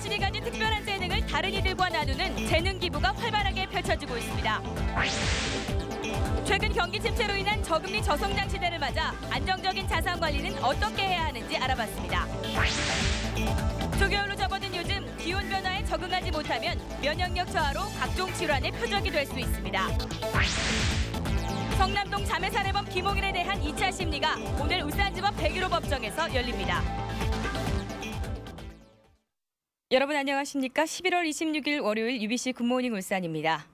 자신이 가진 특별한 재능을 다른 이들과 나누는 재능 기부가 활발하게 펼쳐지고 있습니다. 최근 경기 침체로 인한 저금리 저성장 시대를 맞아 안정적인 자산 관리는 어떻게 해야 하는지 알아봤습니다. 초겨울로 접어든 요즘 기온 변화에 적응하지 못하면 면역력 저하로 각종 질환의 표적이 될 수 있습니다. 성남동 자매살해범 김홍일에 대한 2차 심리가 오늘 울산지법 101호 법정에서 열립니다. 여러분 안녕하십니까? 11월 26일 월요일 UBC 굿모닝 울산입니다.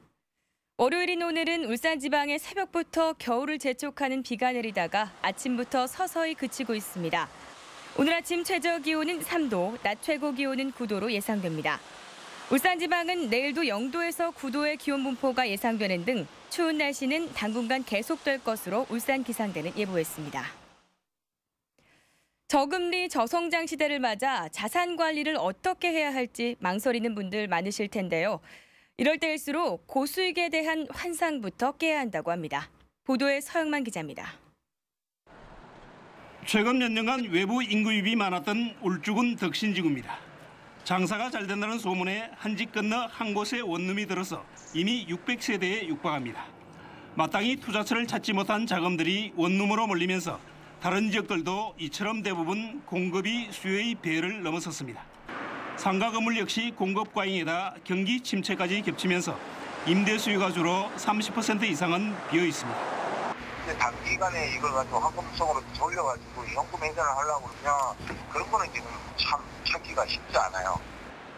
월요일인 오늘은 울산 지방에 새벽부터 겨울을 재촉하는 비가 내리다가 아침부터 서서히 그치고 있습니다. 오늘 아침 최저 기온은 3도, 낮 최고 기온은 9도로 예상됩니다. 울산 지방은 내일도 0도에서 9도의 기온 분포가 예상되는 등 추운 날씨는 당분간 계속될 것으로 울산 기상대는 예보했습니다. 저금리 저성장 시대를 맞아 자산 관리를 어떻게 해야 할지 망설이는 분들 많으실 텐데요. 이럴 때일수록 고수익에 대한 환상부터 깨야 한다고 합니다. 보도에 서영만 기자입니다. 최근 몇 년간 외부 인구 유입이 많았던 울주군 덕신지구입니다. 장사가 잘 된다는 소문에 한 집 건너 한 곳에 원룸이 들어서 이미 600세대에 육박합니다. 마땅히 투자처를 찾지 못한 자금들이 원룸으로 몰리면서 다른 지역들도 이처럼 대부분 공급이 수요의 배를 넘어섰습니다. 상가 건물 역시 공급 과잉에다 경기 침체까지 겹치면서 임대 수요가 주로 30% 이상은 비어 있습니다. 단기간에 이걸 가지고 황금 속으로 돌려가지고 현금 회전을 하려고 그러면 그런 거는 지금 참 찾기가 쉽지 않아요.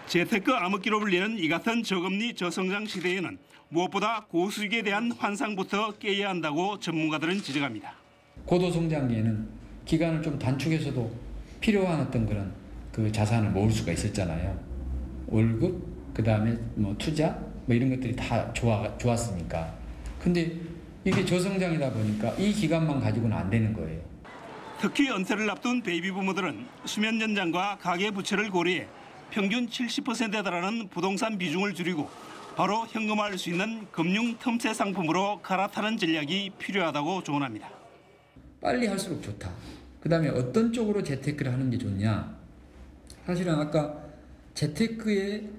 재테크 암흑기로 불리는 이 같은 저금리 저성장 시대에는 무엇보다 고수익에 대한 환상부터 깨야 한다고 전문가들은 지적합니다. 고도성장기에는 기간을 좀 단축해서도 필요한 어떤 그런 그 자산을 모을 수가 있었잖아요. 월급, 그다음에 뭐 투자, 뭐 이런 것들이 다 좋았으니까. 근데 이게 저성장이다 보니까 이 기간만 가지고는 안 되는 거예요. 특히 은퇴를 앞둔 베이비 부모들은 수면 연장과 가계 부채를 고려해 평균 70%에 달하는 부동산 비중을 줄이고 바로 현금화할 수 있는 금융 틈새 상품으로 갈아타는 전략이 필요하다고 조언합니다. 빨리 할수록 좋다. 그다음에 어떤 쪽으로 재테크를 하는 게 좋냐. 사실은 아까 재테크의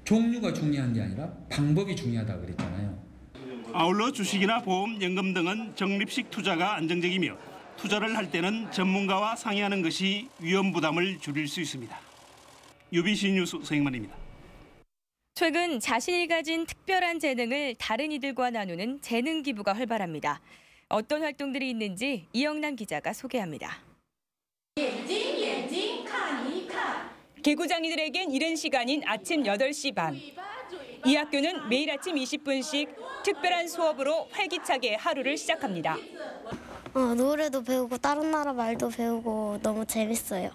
종류가 중요한 게 아니라 방법이 중요하다고 그랬잖아요. 아울러 주식이나 보험, 연금 등은 적립식 투자가 안정적이며 투자를 할 때는 전문가와 상의하는 것이 위험 부담을 줄일 수 있습니다. UBC 뉴스 서영만입니다. 최근 자신이 가진 특별한 재능을 다른 이들과 나누는 재능 기부가 활발합니다. 어떤 활동들이 있는지 이영란 기자가 소개합니다. 개구장이들에겐 이른 시간인 아침 8시 반. 이 학교는 매일 아침 20분씩 특별한 수업으로 활기차게 하루를 시작합니다. 노래도 배우고 다른 나라 말도 배우고 너무 재밌어요.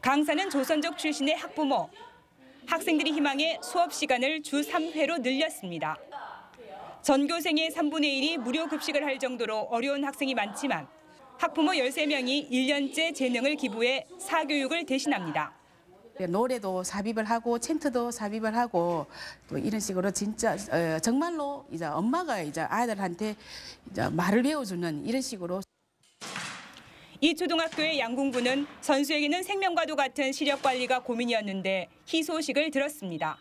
강사는 조선족 출신의 학부모. 학생들이 희망해 수업 시간을 주 3회로 늘렸습니다. 전교생의 3분의 1이 무료 급식을 할 정도로 어려운 학생이 많지만 학부모 13명이 1년째 재능을 기부해 사교육을 대신합니다. 노래도 삽입을 하고 챈트도 삽입을 하고 또 이런 식으로 진짜 정말로 이제 엄마가 이제 아이들한테 이제 말을 배워주는 이런 식으로. 이 초등학교의 양궁부는 선수에게는 생명과도 같은 시력 관리가 고민이었는데 희소식을 들었습니다.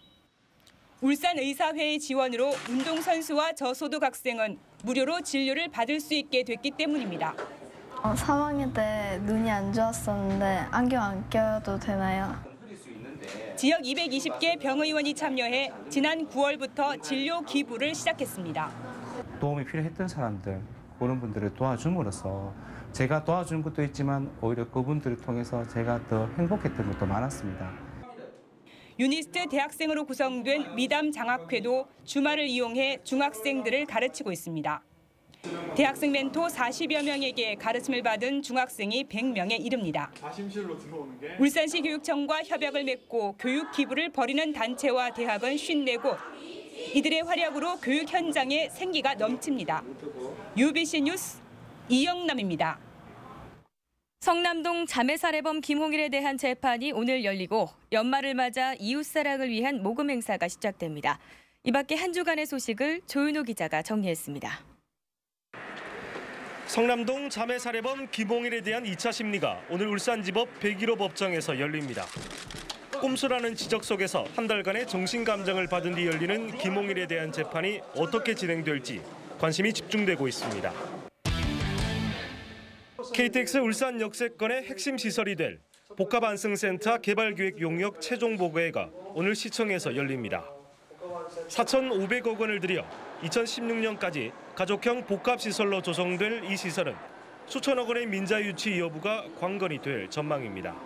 울산의사회의 지원으로 운동선수와 저소득 학생은 무료로 진료를 받을 수 있게 됐기 때문입니다. 3학년 때 눈이 안 좋았었는데 안경 안 껴도 되나요? 지역 220개 병의원이 참여해 지난 9월부터 진료 기부를 시작했습니다. 도움이 필요했던 사람들, 그런 분들을 도와줌으로써 제가 도와준 것도 있지만 오히려 그분들을 통해서 제가 더 행복했던 것도 많았습니다. 유니스트 대학생으로 구성된 미담 장학회도 주말을 이용해 중학생들을 가르치고 있습니다. 대학생 멘토 40여 명에게 가르침을 받은 중학생이 100명에 이릅니다. 울산시 교육청과 협약을 맺고 교육 기부를 벌이는 단체와 대학은 54곳. 이들의 활약으로 교육 현장에 생기가 넘칩니다. UBC 뉴스 이영남입니다. 성남동 자매살해범 김홍일에 대한 재판이 오늘 열리고 연말을 맞아 이웃사랑을 위한 모금 행사가 시작됩니다. 이 밖에 한 주간의 소식을 조윤호 기자가 정리했습니다. 성남동 자매살해범 김홍일에 대한 2차 심리가 오늘 울산지법 101호 법정에서 열립니다. 꼼수라는 지적 속에서 한 달간의 정신감정을 받은 뒤 열리는 김홍일에 대한 재판이 어떻게 진행될지 관심이 집중되고 있습니다. KTX 울산 역세권의 핵심 시설이 될 복합안승센터 개발기획 용역 최종 보고회가 오늘 시청에서 열립니다. 4,500억 원을 들여 2016년까지 가족형 복합시설로 조성될 이 시설은 수천억 원의 민자 유치 여부가 관건이 될 전망입니다.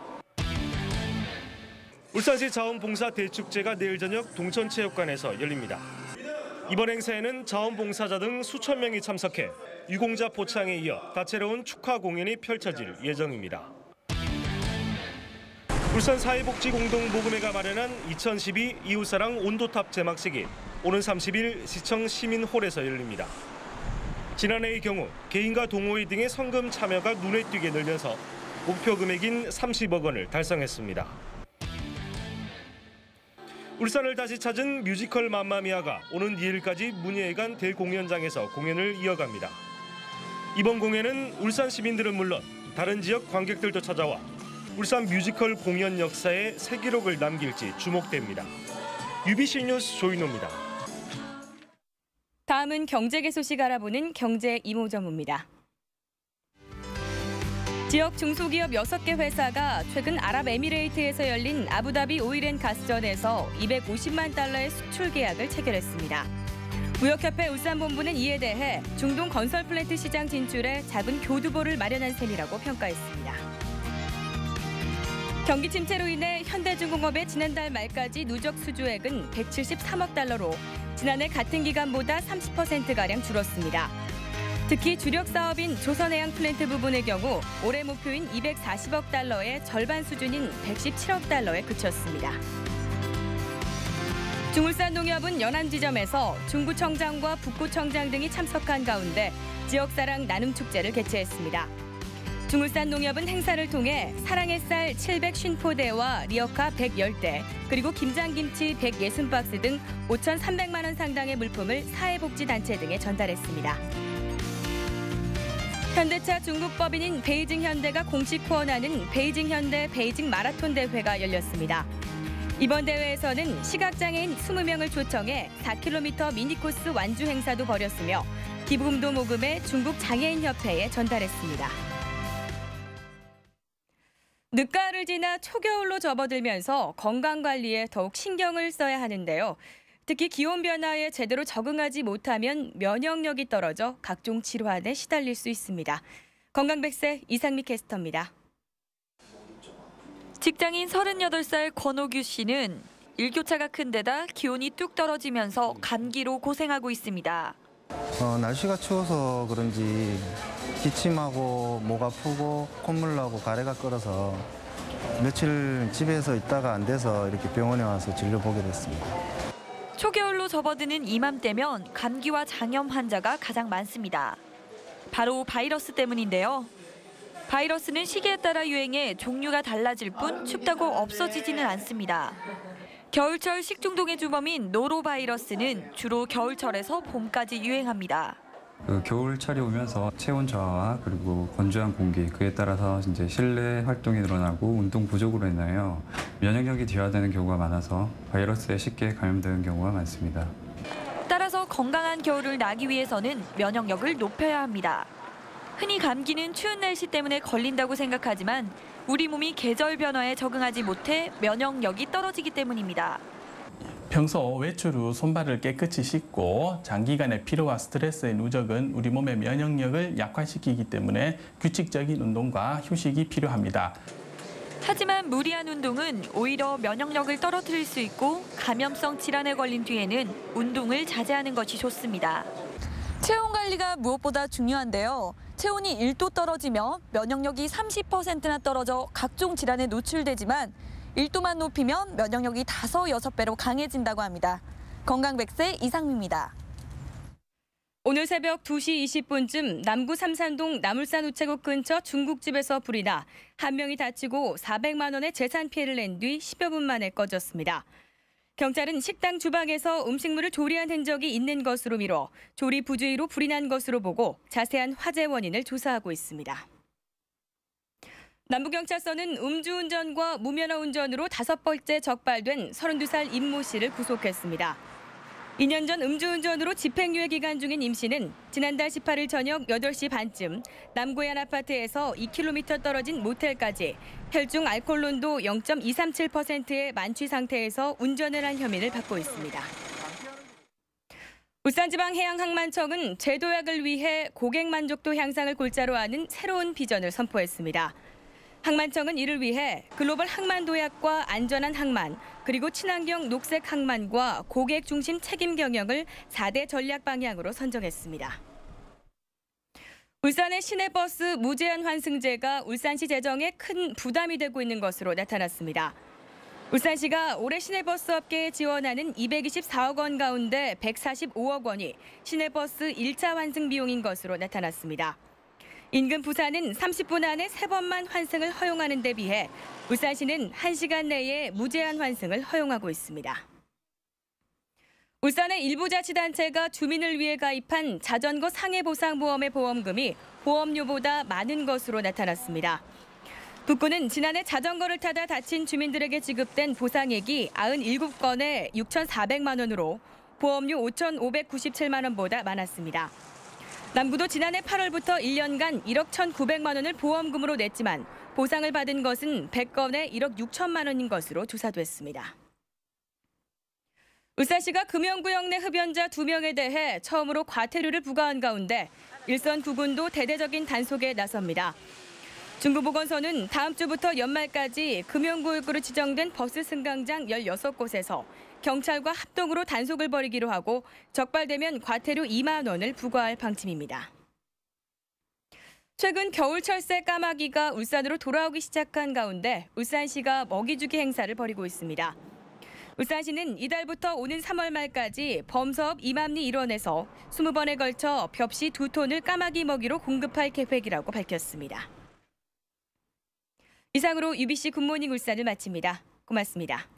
울산시 자원봉사 대축제가 내일 저녁 동천체육관에서 열립니다. 이번 행사에는 자원봉사자 등 수천 명이 참석해 유공자 포창에 이어 다채로운 축하 공연이 펼쳐질 예정입니다. 울산 사회복지공동모금회가 마련한 2012 이웃사랑 온도탑 제막식이 오는 30일 시청 시민홀에서 열립니다. 지난해의 경우 개인과 동호회 등의 성금 참여가 눈에 띄게 늘면서 목표 금액인 30억 원을 달성했습니다. 울산을 다시 찾은 뮤지컬 맘마미아가 오는 2일까지 문예회관 대공연장에서 공연을 이어갑니다. 이번 공연은 울산 시민들은 물론 다른 지역 관객들도 찾아와 울산 뮤지컬 공연 역사에 새 기록을 남길지 주목됩니다. UBC 뉴스 조인호입니다. 다음은 경제계 소식 알아보는 경제 이모저모입니다. 지역 중소기업 6개 회사가 최근 아랍에미레이트에서 열린 아부다비 오일앤가스전에서 250만 달러의 수출 계약을 체결했습니다. 무역협회 울산본부는 이에 대해 중동 건설 플랜트 시장 진출에 작은 교두보를 마련한 셈이라고 평가했습니다. 경기 침체로 인해 현대중공업의 지난달 말까지 누적 수주액은 173억 달러로 지난해 같은 기간보다 30%가량 줄었습니다. 특히 주력 사업인 조선해양 플랜트 부분의 경우 올해 목표인 240억 달러의 절반 수준인 117억 달러에 그쳤습니다. 중울산농협은 연안지점에서 중구청장과 북구청장 등이 참석한 가운데 지역사랑 나눔축제를 개최했습니다. 중울산농협은 행사를 통해 사랑의 쌀 750포대와 리어카 110대, 그리고 김장김치 160박스 등 5,300만 원 상당의 물품을 사회복지단체 등에 전달했습니다. 현대차 중국법인인 베이징현대가 공식 후원하는 베이징현대 베이징 마라톤 대회가 열렸습니다. 이번 대회에서는 시각장애인 20명을 초청해 4km 미니코스 완주 행사도 벌였으며 기부금도 모금해 중국 장애인협회에 전달했습니다. 늦가을을 지나 초겨울로 접어들면서 건강관리에 더욱 신경을 써야 하는데요. 특히 기온 변화에 제대로 적응하지 못하면 면역력이 떨어져 각종 질환에 시달릴 수 있습니다. 건강백세 이상미 캐스터입니다. 직장인 38살 권호규 씨는 일교차가 큰 데다 기온이 뚝 떨어지면서 감기로 고생하고 있습니다. 날씨가 추워서 그런지 기침하고 목 아프고 콧물 나고 가래가 끓어서 며칠 집에서 있다가 안 돼서 이렇게 병원에 와서 진료 보게 됐습니다. 초겨울로 접어드는 이맘때면 감기와 장염 환자가 가장 많습니다. 바로 바이러스 때문인데요. 바이러스는 시기에 따라 유행해 종류가 달라질 뿐 춥다고 없어지지는 않습니다. 겨울철 식중독의 주범인 노로바이러스는 주로 겨울철에서 봄까지 유행합니다. 겨울철이 오면서 체온 저하와 그리고 건조한 공기, 그에 따라서 이제 실내 활동이 늘어나고 운동 부족으로 인하여 면역력이 뒤화되는 경우가 많아서 바이러스에 쉽게 감염되는 경우가 많습니다. 따라서 건강한 겨울을 나기 위해서는 면역력을 높여야 합니다. 흔히 감기는 추운 날씨 때문에 걸린다고 생각하지만 우리 몸이 계절 변화에 적응하지 못해 면역력이 떨어지기 때문입니다. 평소 외출 후 손발을 깨끗이 씻고 장기간의 피로와 스트레스의 누적은 우리 몸의 면역력을 약화시키기 때문에 규칙적인 운동과 휴식이 필요합니다. 하지만 무리한 운동은 오히려 면역력을 떨어뜨릴 수 있고 감염성 질환에 걸린 뒤에는 운동을 자제하는 것이 좋습니다. 체온 관리가 무엇보다 중요한데요. 체온이 1도 떨어지며 면역력이 30%나 떨어져 각종 질환에 노출되지만 1도만 높이면 면역력이 5, 6배로 강해진다고 합니다. 건강백세 이상미입니다. 오늘 새벽 2시 20분쯤 남구 삼산동 남울산 우체국 근처 중국집에서 불이 나 한 명이 다치고 400만 원의 재산 피해를 낸 뒤 10여 분 만에 꺼졌습니다. 경찰은 식당 주방에서 음식물을 조리한 흔적이 있는 것으로 미뤄 조리 부주의로 불이 난 것으로 보고 자세한 화재 원인을 조사하고 있습니다. 남부경찰서는 음주운전과 무면허 운전으로 5번째 적발된 32살 임모 씨를 구속했습니다. 2년 전 음주운전으로 집행유예 기간 중인 임 씨는 지난달 18일 저녁 8시 반쯤 남구의 한 아파트에서 2km 떨어진 모텔까지 혈중 알코올 농도 0.237%의 만취 상태에서 운전을 한 혐의를 받고 있습니다. 울산지방해양항만청은 제도약을 위해 고객 만족도 향상을 골자로 하는 새로운 비전을 선포했습니다. 항만청은 이를 위해 글로벌 항만 도약과 안전한 항만, 그리고 친환경 녹색 항만과 고객 중심 책임 경영을 4대 전략 방향으로 선정했습니다. 울산의 시내버스 무제한 환승제가 울산시 재정에 큰 부담이 되고 있는 것으로 나타났습니다. 울산시가 올해 시내버스 업계에 지원하는 224억 원 가운데 145억 원이 시내버스 1차 환승 비용인 것으로 나타났습니다. 인근 부산은 30분 안에 3번만 환승을 허용하는 데 비해 울산시는 1시간 내에 무제한 환승을 허용하고 있습니다. 울산의 일부 자치단체가 주민을 위해 가입한 자전거 상해보상보험의 보험금이 보험료보다 많은 것으로 나타났습니다. 북구는 지난해 자전거를 타다 다친 주민들에게 지급된 보상액이 97건에 6,400만 원으로 보험료 5,597만 원보다 많았습니다. 남구도 지난해 8월부터 1년간 1억 1,900만 원을 보험금으로 냈지만 보상을 받은 것은 100건에 1억 6천만 원인 것으로 조사됐습니다. 울산시가 금영구역 내 흡연자 2명에 대해 처음으로 과태료를 부과한 가운데 일선 구군도 대대적인 단속에 나섭니다. 중부보건소는 다음 주부터 연말까지 금영구역으로 지정된 버스 승강장 16곳에서 경찰과 합동으로 단속을 벌이기로 하고 적발되면 과태료 2만 원을 부과할 방침입니다. 최근 겨울철새 까마귀가 울산으로 돌아오기 시작한 가운데 울산시가 먹이주기 행사를 벌이고 있습니다. 울산시는 이달부터 오는 3월 말까지 범서읍 이맘리 일원에서 20번에 걸쳐 벽시 2톤을 까마귀 먹이로 공급할 계획이라고 밝혔습니다. 이상으로 UBC 굿모닝 울산을 마칩니다. 고맙습니다.